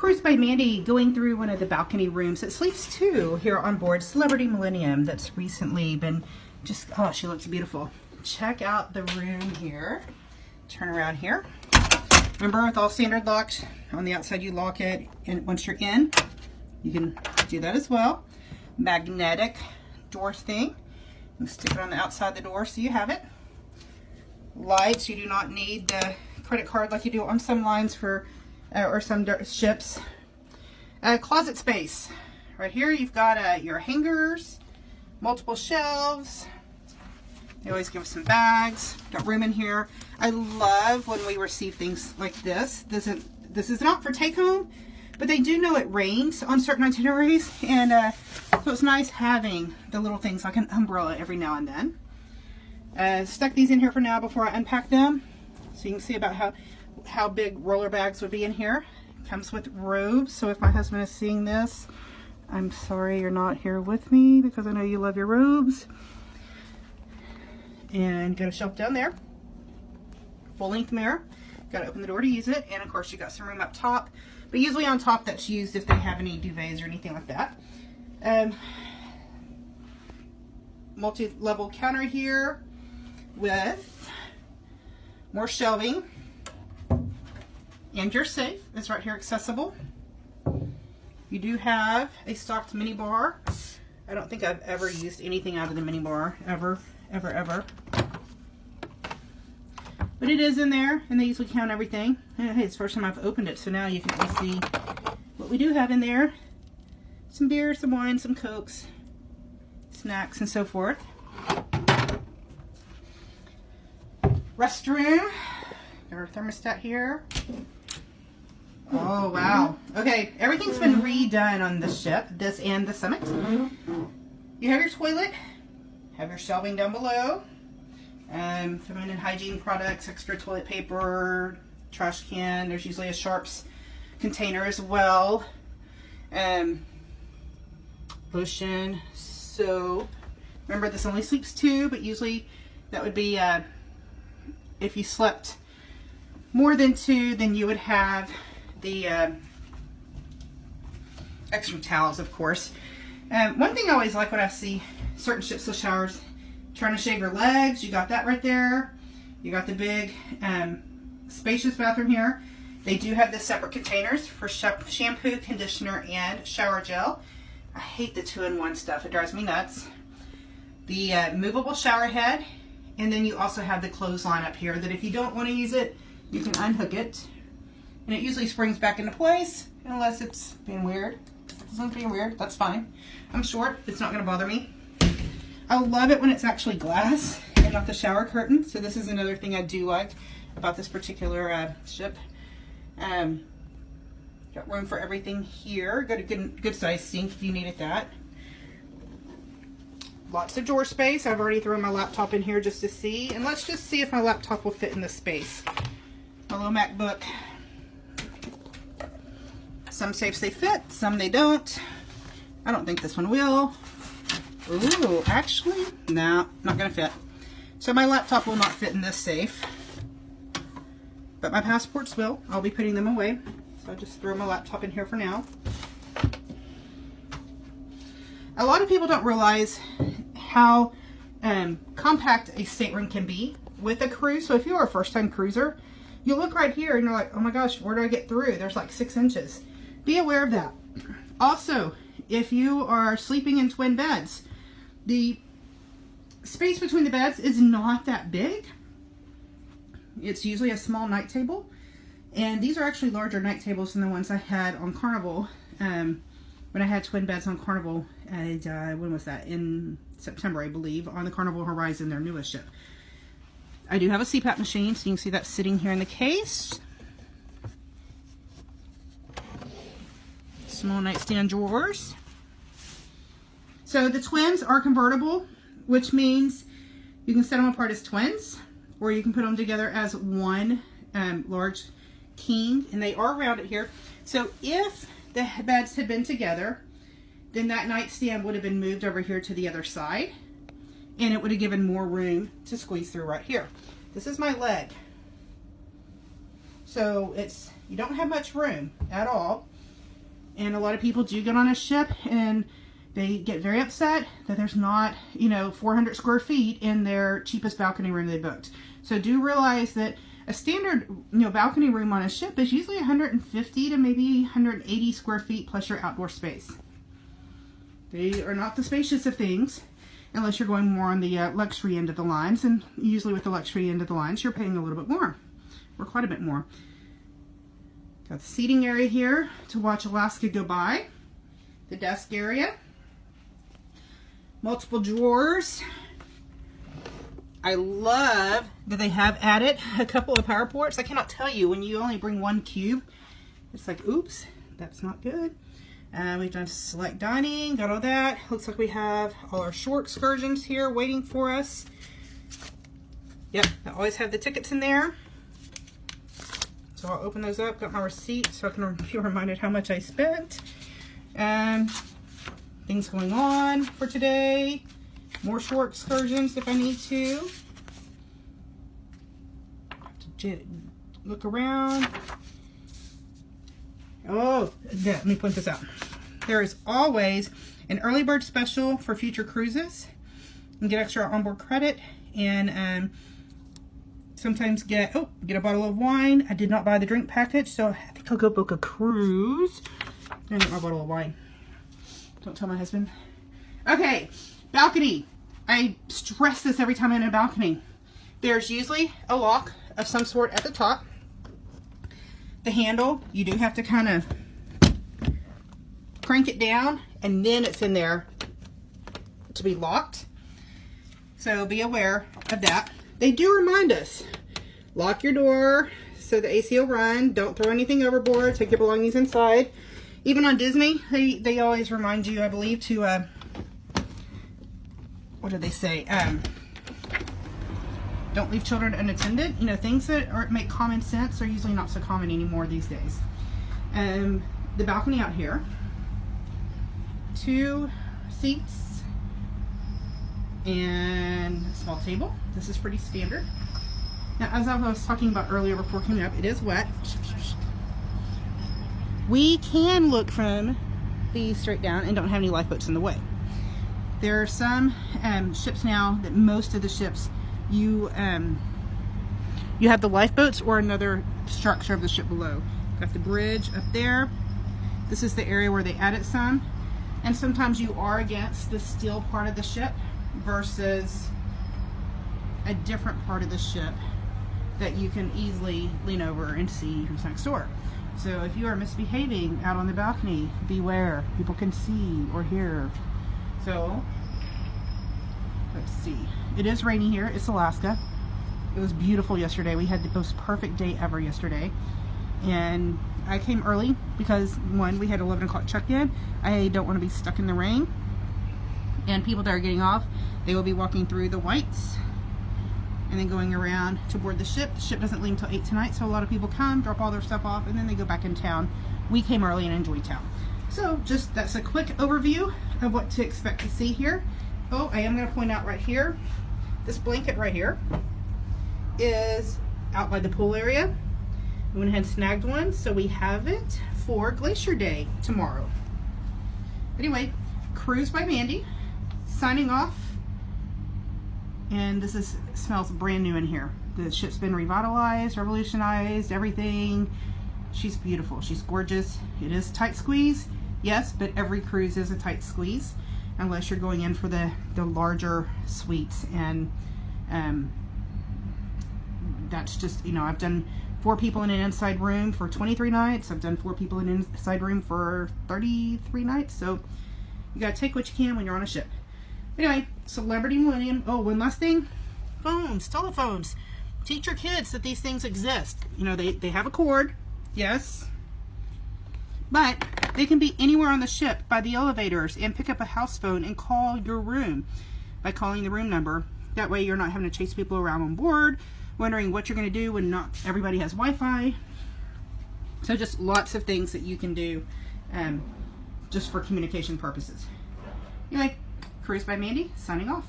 CruiseByMandy going through one of the balcony rooms. It sleeps two here on board Celebrity Millennium that's recently been just, oh, she looks beautiful. Check out the room here. Turn around here. Remember, with all standard locks, on the outside you lock it, and once you're in, you can do that as well. Magnetic door thing. You stick it on the outside of the door so you have it. Lights, you do not need the credit card like you do on some lines for or some ships. Closet space. Right here you've got your hangers, multiple shelves. They always give us some bags. Got room in here. I love when we receive things like this. This is not for take home, but they do know it rains on certain itineraries, and so it's nice having the little things like an umbrella every now and then. Stuck these in here for now before I unpack them, so you can see about how big roller bags would be in here. Comes with robes, so if my husband is seeing this, I'm sorry you're not here with me because I know you love your robes. And got a shelf down there, full length mirror. Got to open the door to use it, and of course you got some room up top, but usually on top that's used if they have any duvets or anything like that. Multi-level counter here with more shelving, and your safe is right here accessible. You do have a stocked mini bar. I don't think I've ever used anything out of the mini bar ever. But it is in there, and they usually count everything. And hey, it's the first time I've opened it, so now you can see what we do have in there. Some beer, some wine, some Cokes, snacks, and so forth. Restroom. Got our thermostat here. Oh, wow. Okay, everything's been redone on this ship, this and the Summit. You have your toilet. Have your shelving down below. Feminine hygiene products, extra toilet paper, trash can. There's usually a Sharps container as well. Lotion, soap. Remember, this only sleeps two, but usually that would be if you slept more than two, then you would have the extra towels, of course. One thing I always like when I see certain ships with showers, trying to shave your legs, you got that right there. You got the big spacious bathroom here. They do have the separate containers for shampoo, conditioner, and shower gel. I hate the 2-in-1 stuff. It drives me nuts. The movable shower head, and then you also have the clothesline up here that if you don't want to use it, you can unhook it. And it usually springs back into place unless it's being weird. If it's not being weird, that's fine. I'm short. It's not going to bother me. I love it when it's actually glass and not the shower curtain. So this is another thing I do like about this particular ship. Got room for everything here. Got a good size sink if you needed that. Lots of drawer space. I've already thrown my laptop in here just to see. And let's just see if my laptop will fit in this space. My little MacBook. Some safes they fit, some they don't. I don't think this one will. Ooh, actually, no, not gonna fit. So my laptop will not fit in this safe, but my passports will. I'll be putting them away. So I'll just throw my laptop in here for now. A lot of people don't realize how compact a stateroom can be with a cruise. So if you're a first-time cruiser, you look right here and you're like, oh my gosh, where do I get through? There's like 6 inches. Be aware of that. Also, if you are sleeping in twin beds, the space between the beds is not that big. It's usually a small night table, and these are actually larger night tables than the ones I had on Carnival. When I had twin beds on Carnival, and when was that? In September, I believe, on the Carnival Horizon, their newest ship. I do have a CPAP machine, so you can see that sitting here in the case. Small nightstand drawers. So the twins are convertible, which means you can set them apart as twins, or you can put them together as one large king, and they are rounded here. So if the beds had been together, then that nightstand would have been moved over here to the other side, and it would have given more room to squeeze through right here. This is my leg. So you don't have much room at all. And a lot of people do get on a ship and they get very upset that there's not, 400 square feet in their cheapest balcony room they booked. So do realize that a standard, balcony room on a ship is usually 150 to maybe 180 square feet plus your outdoor space. They are not the spacious of things unless you're going more on the luxury end of the lines. And usually with the luxury end of the lines, you're paying a little bit more, or quite a bit more. Got the seating area here to watch Alaska go by. The desk area. Multiple drawers. I love that they have added a couple of power ports. I cannot tell you, when you only bring one cube, it's like, oops, that's not good. We've done select dining, got all that. Looks like we have all our short excursions here waiting for us. Yep, I always have the tickets in there. So I'll open those up, got my receipt so I can be reminded how much I spent. Things going on for today. More short excursions if I need to. Look around. Oh, yeah, let me point this out. There is always an early bird special for future cruises. You can get extra onboard credit and sometimes get a bottle of wine. I did not buy the drink package, so I think I'll go book a cruise and get my bottle of wine. Don't tell my husband. Okay, balcony. I stress this every time I'm in a balcony. There's usually a lock of some sort at the top. The handle, you do have to kind of crank it down, and then it's in there to be locked. So be aware of that. They do remind us, lock your door so the AC will run. Don't throw anything overboard. Take your belongings inside. Even on Disney, they always remind you, I believe, to what do they say? Don't leave children unattended. Things that make common sense are usually not so common anymore these days. The balcony out here. 2 seats and a small table. This is pretty standard. Now, as I was talking about earlier before coming up, it is wet. We can look from these straight down and don't have any lifeboats in the way. There are some ships now that most of the ships you have the lifeboats or another structure of the ship below. Got the bridge up there. This is the area where they added some. And sometimes you are against the steel part of the ship versus a different part of the ship that you can easily lean over and see who's next door. So if you are misbehaving out on the balcony, beware. People can see or hear. So let's see. It is rainy here. It's Alaska. It was beautiful yesterday. We had the most perfect day ever yesterday. And I came early because, one, we had 11 o'clock check-in. I don't want to be stuck in the rain. And people that are getting off, they will be walking through the whites and then going around to board the ship. The ship doesn't leave until 8 tonight, so a lot of people come, drop all their stuff off, and then they go back in town. We came early and enjoyed town. So that's a quick overview of what to expect to see here. Oh, I am going to point out right here, this blanket right here is out by the pool area. We went ahead and snagged one, so we have it for Glacier Day tomorrow. Anyway, Cruise by Mandy, signing off. And this smells brand new in here. The ship's been revitalized, revolutionized, everything. She's beautiful. She's gorgeous. It is tight squeeze, yes, but every cruise is a tight squeeze unless you're going in for the larger suites. And that's just, I've done 4 people in an inside room for 23 nights. I've done 4 people in an inside room for 33 nights. So you gotta take what you can when you're on a ship. Anyway, Celebrity Millennium. Oh, one last thing. Phones, telephones. Teach your kids that these things exist. They have a cord, yes, but they can be anywhere on the ship by the elevators and pick up a house phone and call your room by calling the room number. That way you're not having to chase people around on board, wondering what you're going to do when not everybody has Wi-Fi. So just lots of things that you can do just for communication purposes. Anyway, Cruise by Mandy, signing off.